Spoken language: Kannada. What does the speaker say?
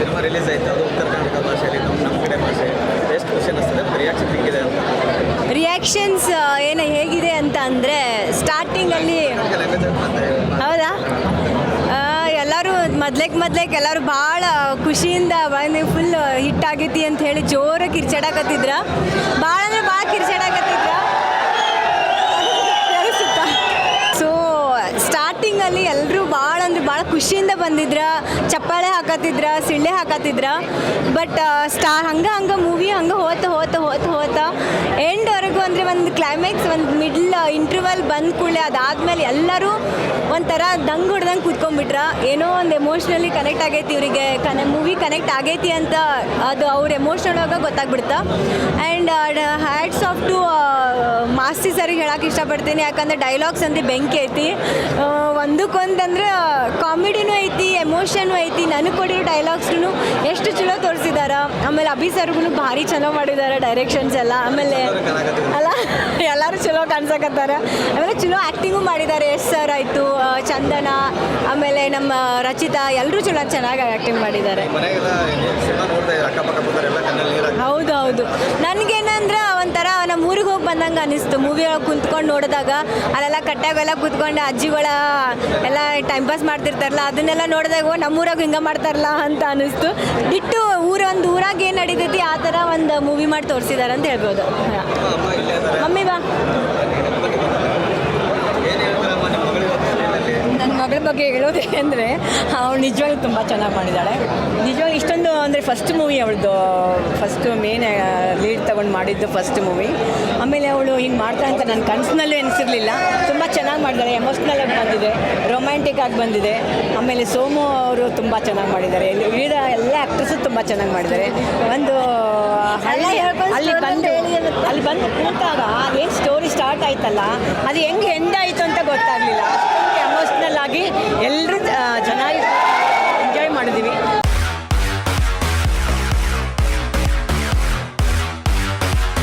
ಸಿನಿಮಾ ರಿಲೀಸ್ ಆಯಿತು, ಅದು ಉತ್ತರ ಕನ್ನಡ ಭಾಷೆಯಲ್ಲಿ, ನಮ್ಮ ಕಡೆ ಭಾಷೆ ಎಷ್ಟು ಖುಷಿ ಅನ್ನಿಸ್ತದೆ, ಮತ್ತು ರಿಯಾಕ್ಷನ್ ಹೇಗಿದೆ ಅಂತ. ರಿಯಾಕ್ಷನ್ಸ್ ಏನು ಹೇಗಿದೆ ಅಂತ ಅಂದರೆ ಸ್ಟಾರ್ಟಿಂಗಲ್ಲಿ ಹೌದಾ ಎಲ್ಲರೂ ಮೊದ್ಲೇಕ್ ಎಲ್ಲರೂ ಭಾಳ ಖುಷಿಯಿಂದ ಬಂದು ಫುಲ್ ಹಿಟ್ ಆಗೈತಿ ಅಂತ ಹೇಳಿ ಜೋರಾಗಿ ಕಿರ್ಚಾಡಕತ್ತಿದ್ರ. ಭಾಳ ಅಂದರೆ ಭಾಳ ಕಿರ್ಚಾಡಕತ್ತಿದ್ರ. ಸೊ ಸ್ಟಾರ್ಟಿಂಗಲ್ಲಿ ಎಲ್ಲರೂ ಭಾಳ ಅಂದರೆ ಭಾಳ ಖುಷಿಯಿಂದ ಬಂದಿದ್ರ, ಚಪ್ಪಾಳೆ ಹಾಕತ್ತಿದ್ರ, ಸಿಳ್ಳೆ ಹಾಕತ್ತಿದ್ರ. ಬಟ್ ಹಂಗೆ ಮೂವಿ ಹಂಗೆ ಹೋತ ಎಂಡ್ವರೆಗೂ ಅಂದರೆ ಒಂದು ಕ್ಲೈಮ್ಯಾಕ್ಸ್, ಒಂದು ಮಿಡ್ಲ್ ಇಂಟರ್ವಲ್ ಬಂದ ಕೂಡಲೇ ಅದಾದಮೇಲೆ ಎಲ್ಲರೂ ಒಂಥರ ದಂಗ್ ಹೊಡ್ದಂಗೆ ಕೂತ್ಕೊಂಡ್ಬಿಟ್ರ. ಏನೋ ಒಂದು ಎಮೋಷ್ನಲಿ ಕನೆಕ್ಟ್ ಆಗೈತಿ ಇವರಿಗೆ, ಮೂವಿ ಕನೆಕ್ಟ್ ಆಗೈತಿ ಅಂತ ಅದು ಅವ್ರ ಎಮೋಷ್ನಲ್ ಆಗ ಗೊತ್ತಾಗ್ಬಿಡ್ತಾ. And hats off to Masti ಸರಿಗೆ ಹೇಳಕ್ಕೆ ಇಷ್ಟಪಡ್ತೀನಿ, ಯಾಕಂದರೆ ಡೈಲಾಗ್ಸ್ ಅಂದರೆ ಬೆಂಕಿ ಐತಿ. ಒಂದಕ್ಕೊಂದಂದ್ರೆ ಕಾಮಿಡಿನೂ ಐತಿ, ಎಮೋಷನ್ನು ಐತಿ. ನನಗೆ ಕೊಡಿರೋ ಡೈಲಾಗ್ಸ್ನು ಎಷ್ಟು ಚಲೋ ತೋರಿಸಿದಾರ. ಆಮೇಲೆ ಅಭಿ ಸರ್ಗೂ ಭಾರಿ ಚಲೋ ಮಾಡಿದ್ದಾರೆ ಡೈರೆಕ್ಷನ್ಸ್ ಎಲ್ಲ. ಆಮೇಲೆ ಅಲ್ಲ ಎಲ್ಲರೂ ಚಲೋ ಕಾಣ್ಸಕತ್ತಾರ. ಆಮೇಲೆ ಚಲೋ ಆ್ಯಕ್ಟಿಂಗು ಮಾಡಿದ್ದಾರೆ. ಎಸ್ ಸರ್ ಆಯಿತು, ಚಂದನ, ಆಮೇಲೆ ನಮ್ಮ ರಚಿತಾ, ಎಲ್ಲರೂ ಚೆನ್ನಾಗಿ ಆ್ಯಕ್ಟಿಂಗ್ ಮಾಡಿದ್ದಾರೆ. ಹೌದು ನನಗೇನಂದ್ರೆ ಒಂಥರ ನಮ್ಮ ಊರಿಗೆ ಹೋಗಿ ಬಂದಂಗೆ ಅನ್ನಿಸ್ತು. ಮೂವಿ ಒಳಗೆ ಕುಂತ್ಕೊಂಡು ನೋಡಿದಾಗ ಅಲ್ಲೆಲ್ಲ ಕಟ್ಟಾಗೆಲ್ಲ ಕೂತ್ಕೊಂಡು ಅಜ್ಜಿಗಳ ಎಲ್ಲ ಟೈಮ್ ಪಾಸ್ ಮಾಡ್ತಿರ್ತಾರಲ್ಲ, ಅದನ್ನೆಲ್ಲ ನೋಡಿದಾಗ ನಮ್ಮೂರಾಗ ಹಿಂಗೆ ಮಾಡ್ತಾರಲ್ಲ ಅಂತ ಅನ್ನಿಸ್ತು. ಬಿಟ್ಟು ಒಂದು ಊರಾಗ ಏನು ನಡೀತೈತಿ ಆ ಥರ ಒಂದು ಮೂವಿ ಮಾಡಿ ತೋರಿಸಿದ್ದಾರೆ ಅಂತ ಹೇಳ್ಬೋದು. ಮಮ್ಮಿ ಬಾ. ನನ್ನ ಮಗಳ ಬಗ್ಗೆ ಹೇಳೋದೇ ಅಂದರೆ ಅವಳು ನಿಜವಾಗ್ಲೂ ತುಂಬ ಚೆನ್ನಾಗಿ ಮಾಡಿದ್ದಾಳೆ. ನಿಜವಾಗಿ ಇಷ್ಟೊಂದು ಅಂದರೆ ಫಸ್ಟ್ ಮೂವಿ ಅವಳದು, ಫಸ್ಟು ಮೇನ್ ಲೀಡ್ ತೊಗೊಂಡು ಮಾಡಿದ್ದು ಫಸ್ಟ್ ಮೂವಿ. ಆಮೇಲೆ ಅವಳು ಹಿಂಗೆ ಮಾಡ್ತಾಳೆ ಅಂತ ನನ್ನ ಕನಸಿನಲ್ಲೂ ಎನಿಸಿರಲಿಲ್ಲ. ತುಂಬ ಚೆನ್ನಾಗಿ ಮಾಡಿದ್ದಾಳೆ, ಎಮೋಷ್ನಲ್ ಆಗಿ ಬಂದಿದೆ, ರೊಮ್ಯಾಂಟಿಕ್ ಆಗಿ ಬಂದಿದೆ. ಆಮೇಲೆ ಸೋಮು ಅವರು ತುಂಬ ಚೆನ್ನಾಗಿ ಮಾಡಿದ್ದಾರೆ. ಉಳಿದ ಎಲ್ಲ ಆ್ಯಕ್ಟ್ರಸ್ಸು ತುಂಬ ಚೆನ್ನಾಗಿ ಮಾಡಿದ್ದಾರೆ. ಒಂದು ಅಲ್ಲಿ ಬಂದು ಕೂತಾಗ ಅದೇನು ಸ್ಟೋರಿ ಸ್ಟಾರ್ಟ್ ಆಯ್ತಲ್ಲ, ಅದು ಹೆಂಗೆ ಎಂಡ್ ಆಯಿತು ಅಂತ